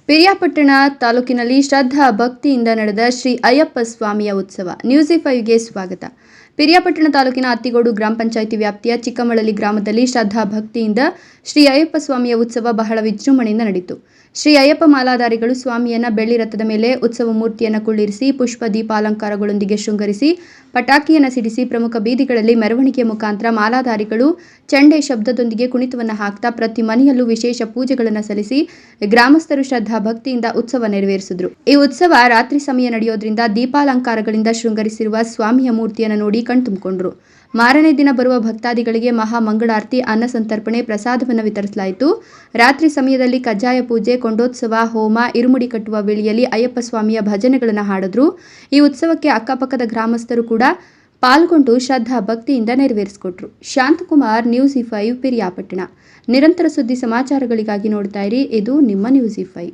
ಪಿರಿಯಾಪಟ್ಟಣ ತಾಲೂಕಿನಲ್ಲಿ ಶ್ರದ್ಧಾ ಭಕ್ತಿಯಿಂದ ನಡೆದ ಶ್ರೀ ಅಯ್ಯಪ್ಪ ಸ್ವಾಮಿಯ ಉತ್ಸವ. ನ್ಯೂಸ್5ಗೆ ಸ್ವಾಗತ. ಪಿರಿಯಾಪಟ್ಟಣ ತಾಲೂಕಿನ ಅತ್ತಿಗೋಡು ಗ್ರಾಮ ಪಂಚಾಯಿತಿ ವ್ಯಾಪ್ತಿಯ ಚಿಕ್ಕಮಳಲಿ ಗ್ರಾಮದಲ್ಲಿ ಶ್ರದ್ಧಾ ಭಕ್ತಿಯಿಂದ ಶ್ರೀ ಅಯ್ಯಪ್ಪ ಸ್ವಾಮಿಯ ಉತ್ಸವ ಬಹಳ ವಿಜೃಂಭಣೆಯಿಂದ ನಡೆಯಿತು. ಶ್ರೀ ಅಯ್ಯಪ್ಪ ಮಾಲಾಧಾರಿಗಳು ಸ್ವಾಮಿಯನ್ನ ಬೆಳ್ಳಿ ರಥದ ಮೇಲೆ ಉತ್ಸವ ಮೂರ್ತಿಯನ್ನು ಕುಳ್ಳಿರಿಸಿ ಪುಷ್ಪ ದೀಪಾಲಂಕಾರಗಳೊಂದಿಗೆ ಶೃಂಗರಿಸಿ ಪಟಾಕಿಯನ್ನು ಸಿಡಿಸಿ ಪ್ರಮುಖ ಬೀದಿಗಳಲ್ಲಿ ಮೆರವಣಿಗೆಯ ಮುಖಾಂತರ ಮಾಲಾಧಾರಿಗಳು ಚಂಡೆ ಶಬ್ದದೊಂದಿಗೆ ಕುಣಿತವನ್ನು ಹಾಕ್ತಾ ಪ್ರತಿ ಮನೆಯಲ್ಲೂ ವಿಶೇಷ ಪೂಜೆಗಳನ್ನು ಸಲ್ಲಿಸಿ ಗ್ರಾಮಸ್ಥರು ಶ್ರದ್ಧಾ ಭಕ್ತಿಯಿಂದ ಉತ್ಸವ ನೆರವೇರಿಸಿದ್ರು. ಈ ಉತ್ಸವ ರಾತ್ರಿ ಸಮಯ ನಡೆಯೋದ್ರಿಂದ ದೀಪಾಲಂಕಾರಗಳಿಂದ ಶೃಂಗರಿಸಿರುವ ಸ್ವಾಮಿಯ ಮೂರ್ತಿಯನ್ನು ನೋಡಿ ಕಣ್ತುಂಬಿಕೊಂಡ್ರು. ಮಾರನೇ ದಿನ ಬರುವ ಭಕ್ತಾದಿಗಳಿಗೆ ಮಹಾ ಮಂಗಳಾರತಿ, ಅನ್ನ ಸಂತರ್ಪಣೆ, ಪ್ರಸಾದವನ್ನು ವಿತರಿಸಲಾಯಿತು. ರಾತ್ರಿ ಸಮಯದಲ್ಲಿ ಕಜ್ಜಾಯ ಪೂಜೆ, ಕೊಂಡೋತ್ಸವ, ಹೋಮ, ಇರುಮುಡಿ ಕಟ್ಟುವ ವೇಳೆಯಲ್ಲಿ ಅಯ್ಯಪ್ಪ ಸ್ವಾಮಿಯ ಭಜನೆಗಳನ್ನು ಹಾಡಿದ್ರು. ಈ ಉತ್ಸವಕ್ಕೆ ಅಕ್ಕಪಕ್ಕದ ಗ್ರಾಮಸ್ಥರು ಕೂಡ ಪಾಲ್ಗೊಂಡು ಶ್ರದ್ಧಾ ಭಕ್ತಿಯಿಂದ ನೆರವೇರಿಸಿಕೊಟ್ರು. ಶಾಂತಕುಮಾರ್, ನ್ಯೂಸ್5 ಪಿರಿಯಾಪಟ್ಟಣ. ನಿರಂತರ ಸುದ್ದಿ ಸಮಾಚಾರಗಳಿಗಾಗಿ ನೋಡ್ತಾ ಇರಿ, ಇದು ನಿಮ್ಮ ನ್ಯೂಸ್5.